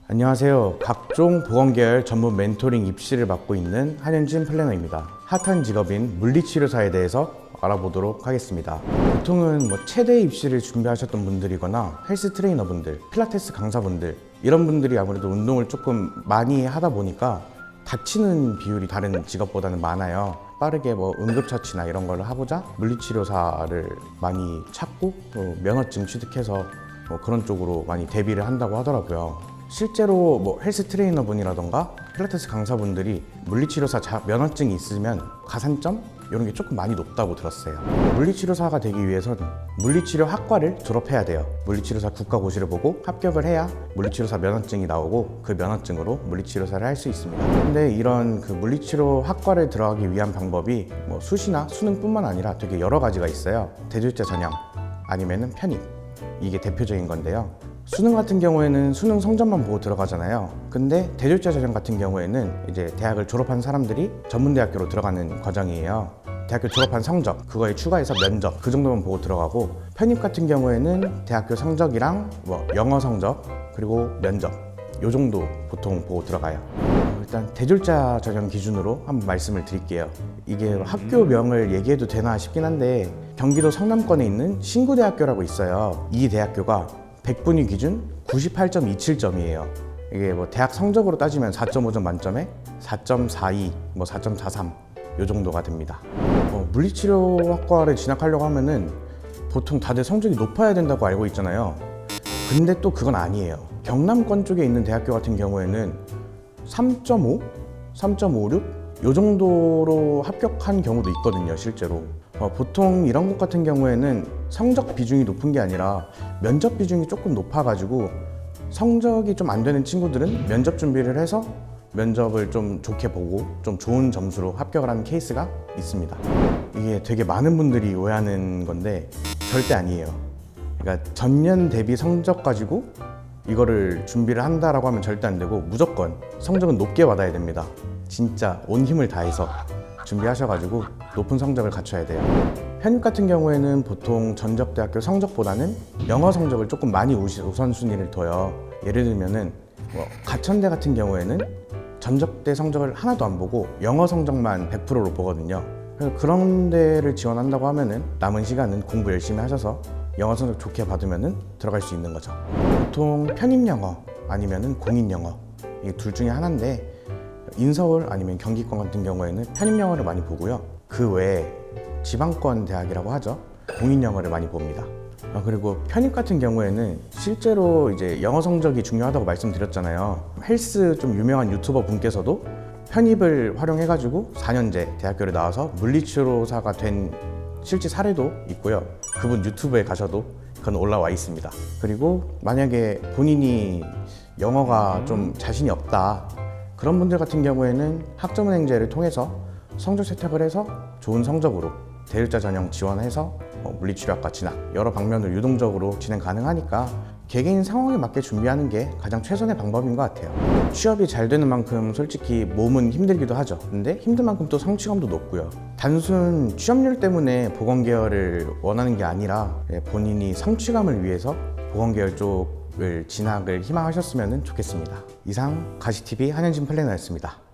안녕하세요. 각종 보건계열 전문 멘토링 입시를 맡고 있는 한현진 플래너입니다. 핫한 직업인 물리치료사에 대해서 알아보도록 하겠습니다. 보통은 체대 입시를 준비하셨던 분들이거나 헬스 트레이너분들, 필라테스 강사분들 이런 분들이 아무래도 운동을 조금 많이 하다 보니까 다치는 비율이 다른 직업보다는 많아요. 빠르게 응급처치나 이런 걸 하고자 물리치료사를 많이 찾고 또 면허증 취득해서 그런 쪽으로 많이 대비를 한다고 하더라고요. 실제로 헬스 트레이너 분이라던가 필라테스 강사분들이 물리치료사 면허증이 있으면 가산점 이런 게 조금 많이 높다고 들었어요. 물리치료사가 되기 위해서는 물리치료 학과를 졸업해야 돼요. 물리치료사 국가고시를 보고 합격을 해야 물리치료사 면허증이 나오고 그 면허증으로 물리치료사를 할 수 있습니다. 근데 이런 물리치료 학과를 들어가기 위한 방법이 수시나 수능뿐만 아니라 되게 여러 가지가 있어요. 대졸자 전형 아니면은 편입, 이게 대표적인 건데요. 수능 같은 경우에는 수능 성적만 보고 들어가잖아요. 근데 대졸자 전형 같은 경우에는 이제 대학을 졸업한 사람들이 전문대학교로 들어가는 과정이에요. 대학교 졸업한 성적, 그거에 추가해서 면접, 그 정도만 보고 들어가고, 편입 같은 경우에는 대학교 성적이랑 영어 성적, 그리고 면접, 요 정도 보통 보고 들어가요. 일단 대졸자 전형 기준으로 한번 말씀을 드릴게요. 이게 학교명을 얘기해도 되나 싶긴 한데, 경기도 성남권에 있는 신구대학교라고 있어요. 이 대학교가 100분위 기준 98.27점이에요. 이게 대학 성적으로 따지면 4.5점 만점에 4.42, 4.43 요 정도가 됩니다. 물리치료학과를 진학하려고 하면은 보통 다들 성적이 높아야 된다고 알고 있잖아요. 근데 또 그건 아니에요. 경남권 쪽에 있는 대학교 같은 경우에는 3.5, 3.56 요 정도로 합격한 경우도 있거든요, 실제로. 보통 이런 곳 같은 경우에는 성적 비중이 높은 게 아니라 면접 비중이 조금 높아가지고 성적이 좀 안 되는 친구들은 면접 준비를 해서 면접을 좀 좋게 보고 좀 좋은 점수로 합격을 하는 케이스가 있습니다. 이게 되게 많은 분들이 오해하는 건데 절대 아니에요. 그러니까 전년 대비 성적 가지고 이거를 준비를 한다라고 하면 절대 안 되고 무조건 성적은 높게 받아야 됩니다. 진짜 온 힘을 다해서 준비하셔가지고 높은 성적을 갖춰야 돼요. 편입 같은 경우에는 보통 전적대학교 성적보다는 영어 성적을 조금 많이 우선순위를 둬요. 예를 들면은 가천대 같은 경우에는 전적대 성적을 하나도 안 보고 영어 성적만 100%로 보거든요. 그래서 그런 데를 지원한다고 하면은 남은 시간은 공부 열심히 하셔서 영어 성적 좋게 받으면은 들어갈 수 있는 거죠. 보통 편입 영어 아니면은 공인 영어, 이 둘 중에 하나인데 인서울 아니면 경기권 같은 경우에는 편입 영어를 많이 보고요. 그 외에 지방권 대학이라고 하죠. 공인 영어를 많이 봅니다. 그리고 편입 같은 경우에는 실제로 이제 영어 성적이 중요하다고 말씀드렸잖아요. 헬스 좀 유명한 유튜버 분께서도 편입을 활용해가지고 4년제 대학교를 나와서 물리치료사가 된 실제 사례도 있고요. 그분 유튜브에 가셔도 그건 올라와 있습니다. 그리고 만약에 본인이 영어가 좀 자신이 없다, 그런 분들 같은 경우에는 학점은행제를 통해서 성적 채택을 해서 좋은 성적으로 대졸자 전형 지원해서 물리치료학과 진학 여러 방면을 유동적으로 진행 가능하니까 개개인 상황에 맞게 준비하는 게 가장 최선의 방법인 것 같아요. 취업이 잘 되는 만큼 솔직히 몸은 힘들기도 하죠. 근데 힘든 만큼 또 성취감도 높고요. 단순 취업률 때문에 보건계열을 원하는 게 아니라 본인이 성취감을 위해서 보건계열 쪽을 진학을 희망하셨으면 좋겠습니다. 이상 가시TV 한현진 플래너였습니다.